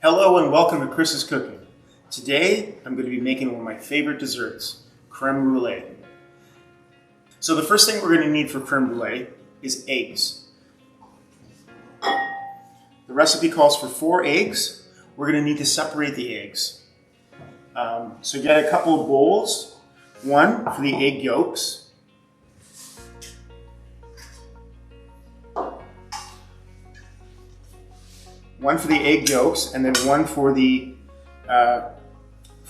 Hello and welcome to Chris's Cooking. Today I'm going to be making one of my favorite desserts, creme brulee. So the first thing we're going to need for creme brulee is eggs. The recipe calls for 4 eggs. We're going to need to separate the eggs. So get a couple of bowls, one for the egg yolks, one for the egg yolks, and then one for the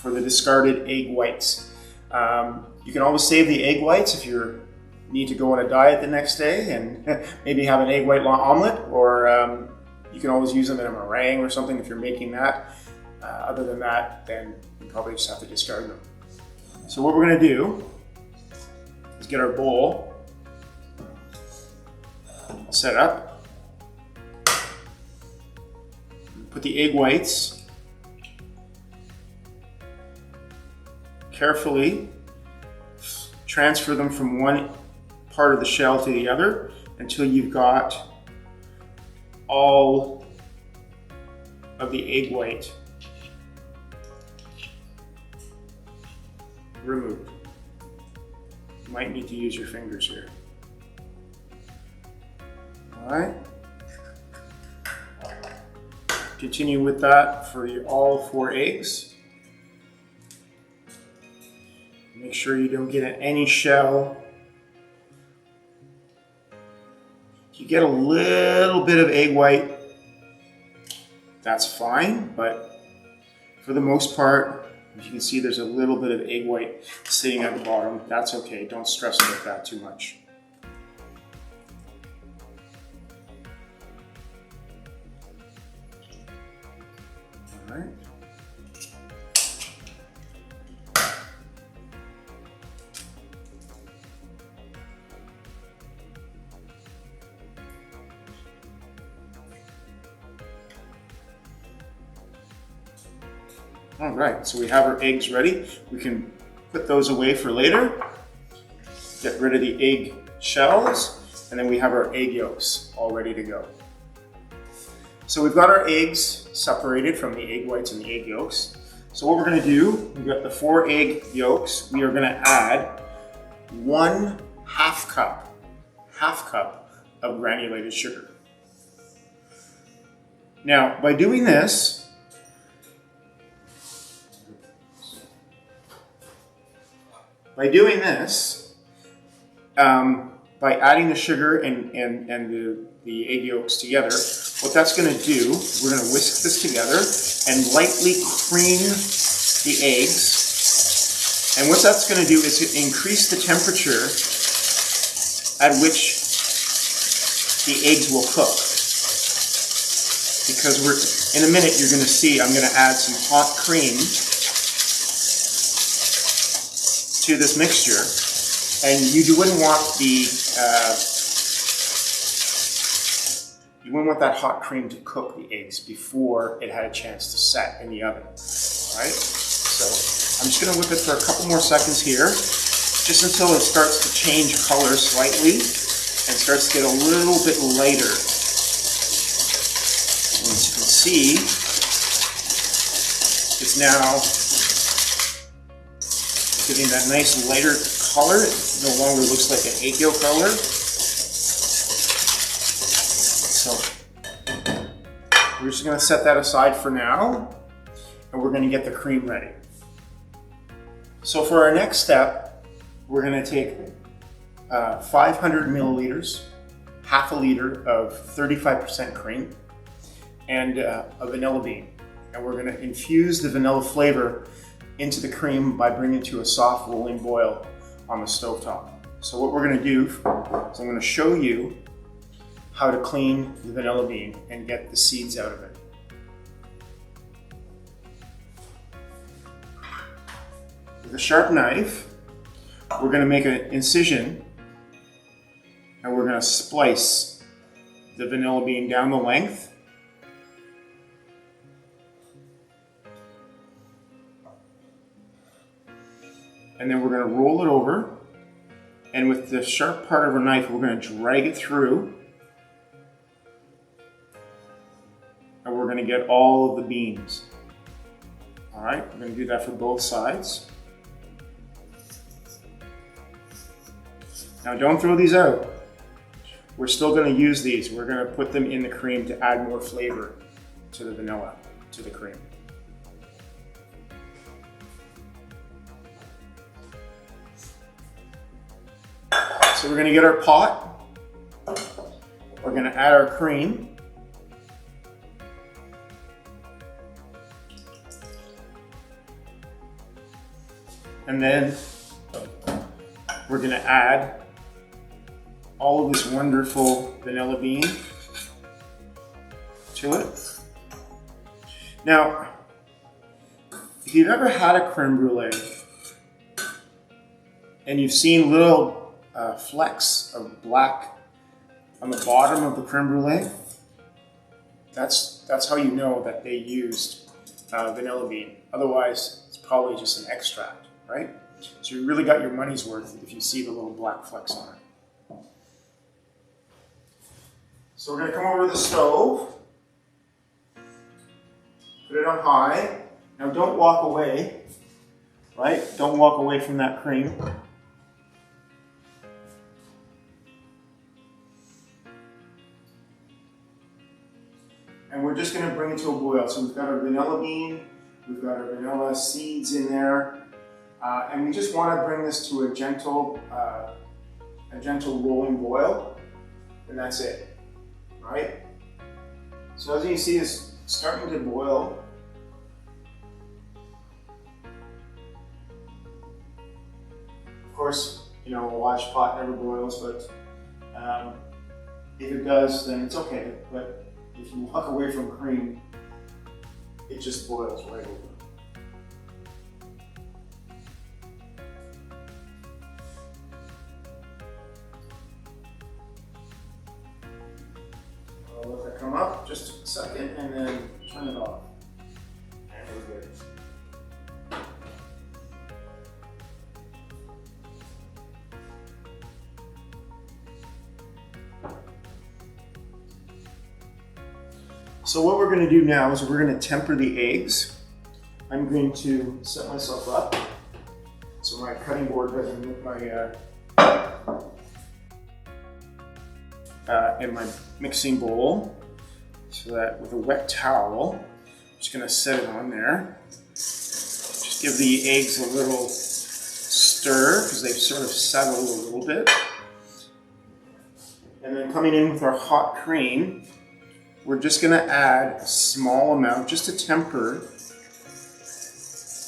discarded egg whites. You can always save the egg whites if you need to go on a diet the next day and maybe have an egg white omelet, or you can always use them in a meringue or something if you're making that. Other than that, then you probably just have to discard them. So what we're going to do is get our bowl set up. Put the egg whites carefully, transfer them from one part of the shell to the other until you've got all of the egg white removed. You might need to use your fingers here. All right. Continue with that for all 4 eggs. Make sure you don't get any shell. If you get a little bit of egg white, that's fine, but for the most part, as you can see, there's a little bit of egg white sitting at the bottom. That's okay, don't stress about that too much. All right. All right, so we have our eggs ready. We can put those away for later. Get rid of the egg shells, and then we have our egg yolks all ready to go. So we've got our eggs separated from the egg whites and the egg yolks. So what we're going to do, we've got the 4 egg yolks. We are going to add 1 half cup of granulated sugar. Now, by doing this, by adding the sugar and the egg yolks together, what that's going to do, we're going to whisk this together and lightly cream the eggs. And what that's going to do is increase the temperature at which the eggs will cook. Because in a minute you're going to see I'm going to add some hot cream to this mixture, and you wouldn't want that hot cream to cook the eggs before it had a chance to set in the oven. All right, so I'm just going to whip it for a couple more seconds here, just until it starts to change color slightly and starts to get a little bit lighter. And as you can see, it's now giving that nice lighter color. It no longer looks like an egg yolk color. So we're just going to set that aside for now, and we're going to get the cream ready. So for our next step, we're going to take 500 milliliters, half a liter of 35% cream, and a vanilla bean. And we're going to infuse the vanilla flavor into the cream by bringing it to a soft rolling boil on the stovetop. So what we're going to do is I'm going to show you how to clean the vanilla bean and get the seeds out of it. With a sharp knife, we're going to make an incision and we're going to splice the vanilla bean down the length. And then we're going to roll it over, and with the sharp part of our knife, we're going to drag it through, and we're we're going to get all of the beans. All right, we're going to do that for both sides. Now don't throw these out. We're still going to use these. We're going to put them in the cream to add more flavor to the vanilla, to the cream. So we're going to get our pot. We're going to add our cream. And then we're going to add all of this wonderful vanilla bean to it. Now, if you've ever had a creme brulee and you've seen little flecks of black on the bottom of the creme brulee, that's how you know that they used vanilla bean. Otherwise, it's probably just an extract, right? So you really got your money's worth if you see the little black flecks on it. So we're going to come over to the stove, put it on high. Now don't walk away, right? Don't walk away from that cream. And we're just going to bring it to a boil. So we've got our vanilla bean, we've got our vanilla seeds in there, and we just want to bring this to a gentle rolling boil, and that's it. Right? So as you can see, it's starting to boil. Of course, you know, a watch pot never boils, but if it does, then it's okay. But if you walk away from cream, it just boils right over. I'll let that come up just a second and then turn it off. And we're good. So what we're going to do now is we're going to temper the eggs. I'm going to set myself up so my cutting board doesn't hit my in my mixing bowl, so that with a wet towel, I'm just going to set it on there. Just give the eggs a little stir because they've sort of settled a little bit. And then coming in with our hot cream, we're just going to add a small amount just to temper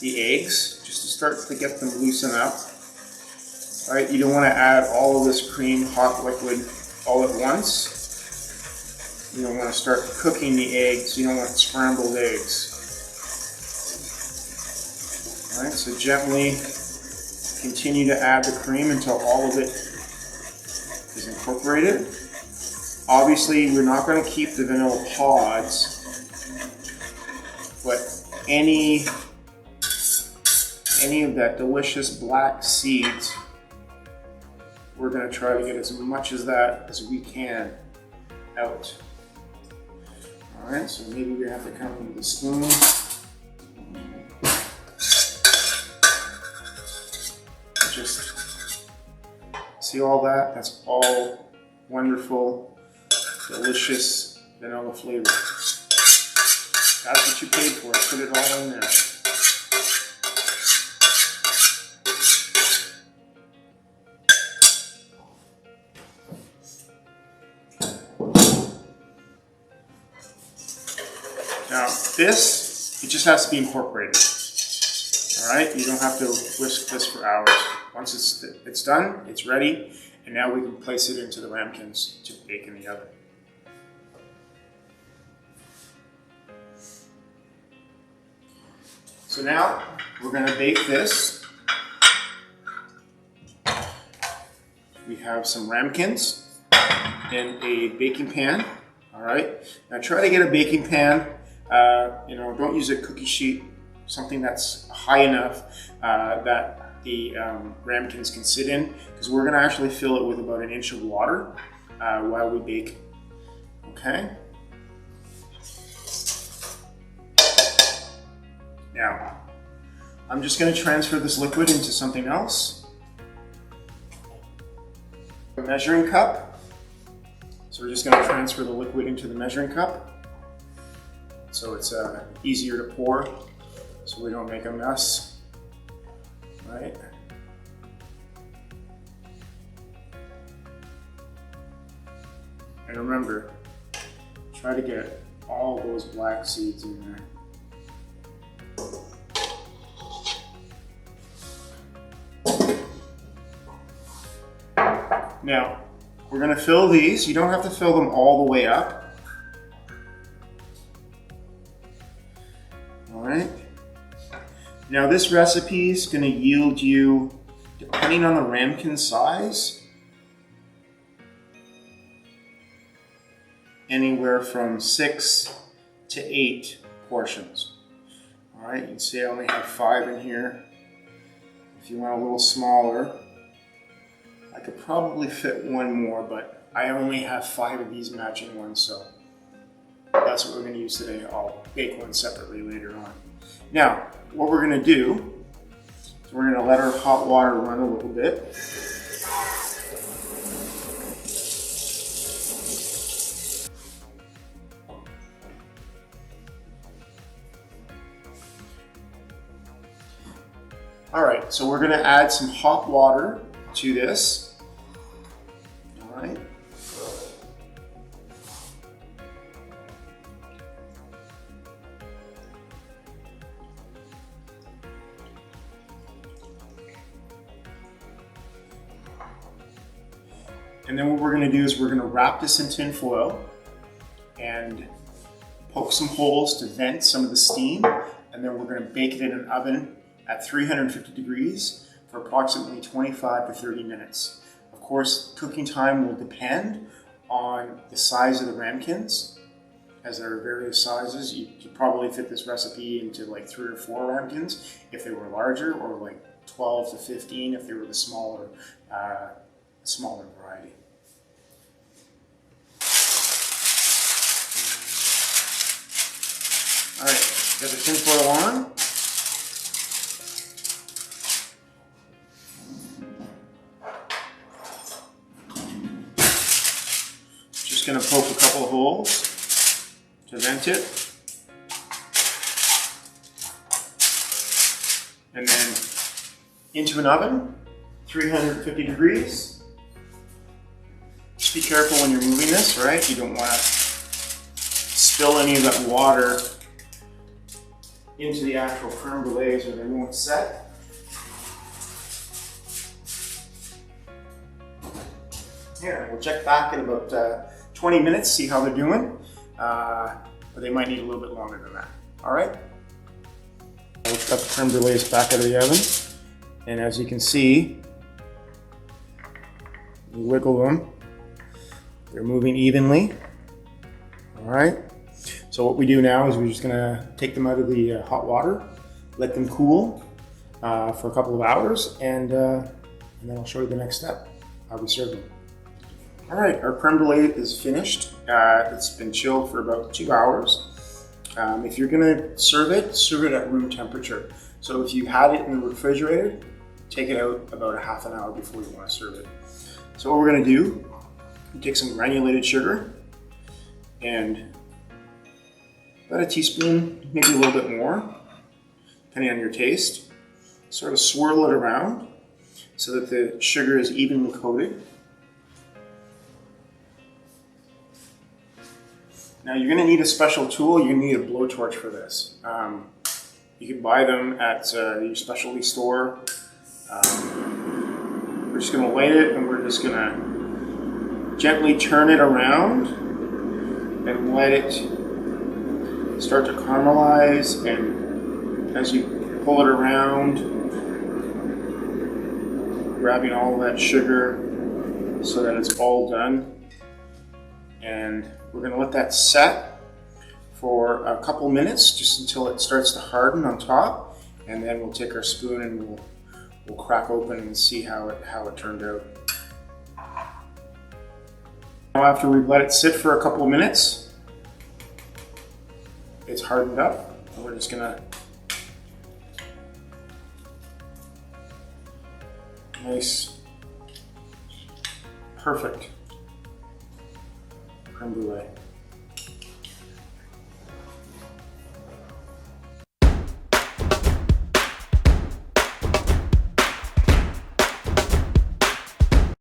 the eggs, just to start to get them loosen up. All right, you don't want to add all of this cream, hot liquid, all at once. You don't want to start cooking the eggs. You don't want scrambled eggs. All right, so gently continue to add the cream until all of it is incorporated. Obviously, we're not going to keep the vanilla pods, but any of that delicious black seeds, we're going to try to get as much of that as we can out. All right, so maybe we have to come in with a spoon. Just see all that? That's all wonderful, delicious vanilla flavor. That's what you paid for. Put it all in there. Now this, it just has to be incorporated. All right, you don't have to whisk this for hours. Once it's done, it's ready, and now we can place it into the ramekins to bake in the oven. So now we're going to bake this. We have some ramekins in a baking pan. All right. Now try to get a baking pan. Don't use a cookie sheet. Something that's high enough that the ramekins can sit in, because we're going to actually fill it with about 1 inch of water while we bake. Okay. Now, I'm just going to transfer this liquid into something else. A measuring cup. So we're just going to transfer the liquid into the measuring cup. So it's easier to pour, so we don't make a mess, right? And remember, try to get all those black seeds in there. Now, we're going to fill these. You don't have to fill them all the way up. All right. Now, this recipe is going to yield you, depending on the ramekin size, anywhere from 6 to 8 portions. All right, you can see I only have 5 in here. If you want a little smaller, I could probably fit one more, but I only have 5 of these matching ones, so that's what we're going to use today. I'll bake one separately later on. Now, what we're going to do is we're going to let our hot water run a little bit. All right, so we're going to add some hot water to this. All right. And then what we're going to do is we're going to wrap this in tin foil and poke some holes to vent some of the steam, and then we're going to bake it in an oven at 350 degrees for approximately 25 to 30 minutes. Of course, cooking time will depend on the size of the ramekins, as there are various sizes. You could probably fit this recipe into like 3 or 4 ramekins if they were larger, or like 12 to 15 if they were the smaller variety. All right, got the tin foil on. Just going to poke a couple of holes to vent it. And then into an oven, 350 degrees. Just be careful when you're moving this, right? You don't want to spill any of that water into the actual creme brulees or they won't set. Here, we'll check back in about 20 minutes, see how they're doing. But they might need a little bit longer than that. All right? We've got the creme brulees back out of the oven. And as you can see, you wiggle them. They're moving evenly. All right? So what we do now is we're just gonna take them out of the hot water, let them cool for a couple of hours, and then I'll show you the next step, how we serve them. All right, our creme brulee is finished. It's been chilled for about 2 hours. If you're gonna serve it at room temperature. So if you had it in the refrigerator, take it out about a half an hour before you wanna serve it. So what we're gonna do, we take some granulated sugar and about a teaspoon, maybe a little bit more, depending on your taste. Sort of swirl it around so that the sugar is evenly coated. Now you're going to need a special tool. You're going to need a blowtorch for this. You can buy them at your specialty store. We're just going to light it and we're just going to gently turn it around and let it start to caramelize, and as you pull it around, grabbing all of that sugar so that it's all done. And we're going to let that set for a couple minutes, just until it starts to harden on top, and then we'll take our spoon and we'll crack open and see how it turned out. Now after we've let it sit for a couple of minutes, it's hardened up, and we're just gonna Nice, perfect creme brulee.